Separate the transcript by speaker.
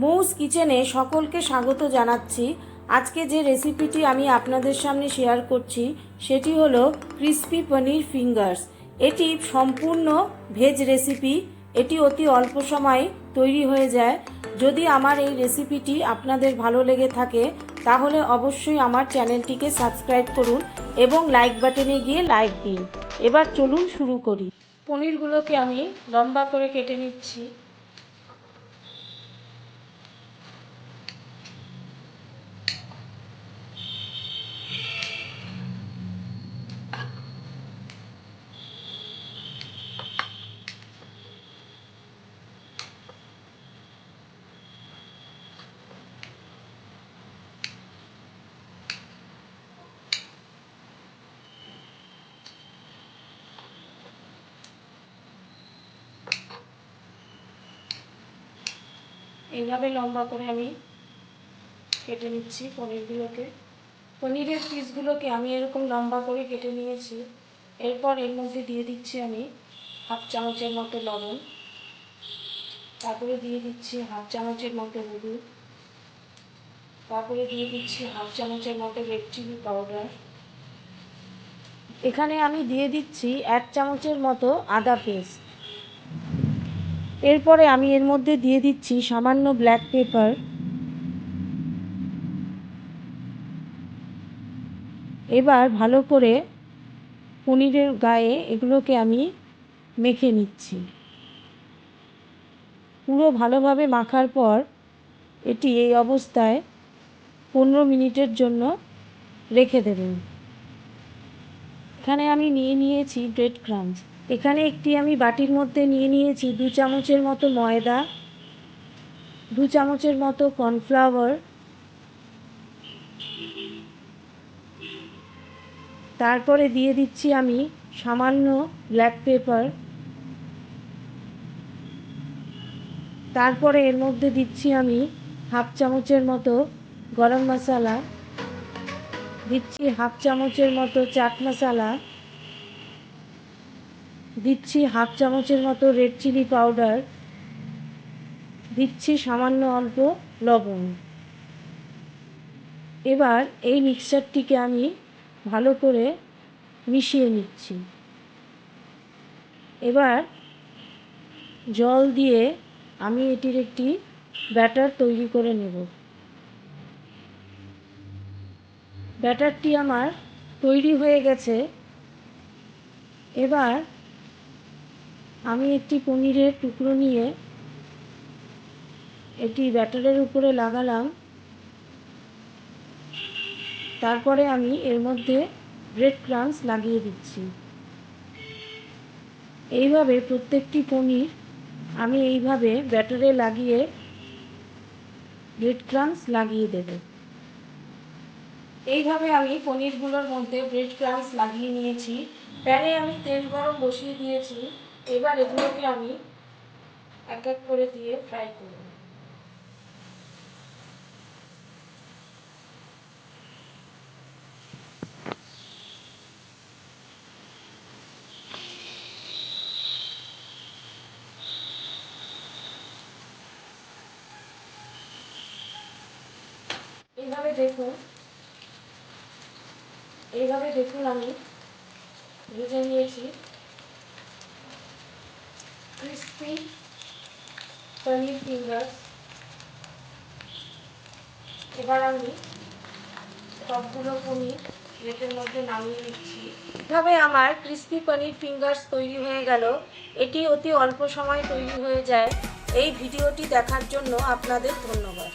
Speaker 1: মৌস কিচেনে সকলকে স্বাগত জানাচ্ছি। আজকে যে রেসিপিটি আমি আপনাদের সামনে শেয়ার করছি সেটি হলো ক্রিস্পি পনির ফিঙ্গার্স। এটি সম্পূর্ণ ভেজ রেসিপি। এটি অতি অল্প সময়ে তৈরি হয়ে যায়। যদি আমার এই রেসিপিটি আপনাদের ভালো লেগে থাকে তাহলে অবশ্যই আমার চ্যানেলটিকে সাবস্ক্রাইব করুন এবং লাইক বাটনে গিয়ে লাইক দিন। এবার চলুন শুরু করি। পনিরগুলোকে আমি লম্বা করে কেটে নিচ্ছি। এইভাবে লম্বা করে আমি কেটে নিচ্ছি পনিরগুলোকে। পনিরের পিসগুলোকে আমি এরকম লম্বা করে কেটে নিয়েছি। এরপর এর মধ্যে দিয়ে দিচ্ছি আমি হাফ চামচের মতো লবণ, তারপরে দিয়ে দিচ্ছি হাফ চামচের মতো হলুদ, তারপরে দিয়ে দিচ্ছি হাফ চামচের মতো রেড চিলি পাউডার। এখানে আমি দিয়ে দিচ্ছি 1 চামচের মতো আদা পেস্ট। এরপরে আমি এর মধ্যে দিয়ে দিচ্ছি সামান্য ব্ল্যাক পেপার। এবার ভালো করে পনিরের গায়ে এগুলোকে আমি মেখে নিচ্ছি। পুরো ভালোভাবে মাখার পর এটি এই অবস্থায় 15 মিনিটের জন্য রেখে দেবেন। এখানে আমি নিয়েছি ব্রেড ক্রাম্বস। এখানে একটি আমি বাটির মধ্যে নিয়েছি 2 চামচের মতো ময়দা, 2 চামচের মতো কর্নফ্লাওয়ার, তারপরে দিয়ে দিচ্ছি আমি সামান্য ব্ল্যাক পেপার, তারপরে এর মধ্যে দিচ্ছি আমি হাফ চামচের মতো গরম মশলা, দিচ্ছি হাফ চামচের মতো চাট মশলা, দিচ্ছি হাফ চামচের মতো রেড চিলি পাউডার, দিচ্ছি সামান্য অল্প লবণ। এবার এই মিক্সচারটিকে আমি ভালো করে মিশিয়ে নিচ্ছি। এবার জল দিয়ে আমি এটির একটি ব্যাটার তৈরি করে নেব। ব্যাটারটি আমার তৈরি হয়ে গেছে। এবার আমি একটি পনিরের টুকরো নিয়ে এটি ব্যাটারের উপরে লাগালাম। তারপরে আমি এর মধ্যে ব্রেড ক্রাম্বস লাগিয়ে দিচ্ছি। এইভাবে প্রত্যেকটি পনির আমি এইভাবে ব্যাটারে লাগিয়ে ব্রেড ক্রাম্বস লাগিয়ে দেব। এইভাবে আমি পনিরগুলোর মধ্যে ব্রেড ক্রাম্বস লাগিয়ে নিয়েছি। প্যানে আমি তেল গরম বসিয়ে দিয়েছি। এবার এগুলোকে আমি এক এক করে দিয়ে ফ্রাই করব। এইভাবে দেখুন আমি ভেজে নিয়েছি ক্রিস্পি পনির ফিঙ্গার্স। এবার আমি সবগুলো পনির প্লেটের মধ্যে নামিয়ে নিচ্ছি। এভাবে আমার ক্রিস্পি পনির ফিঙ্গার্স তৈরি হয়ে গেল। এটি অতি অল্প সময় তৈরি হয়ে যায়। এই ভিডিওটি দেখার জন্য আপনাদের ধন্যবাদ।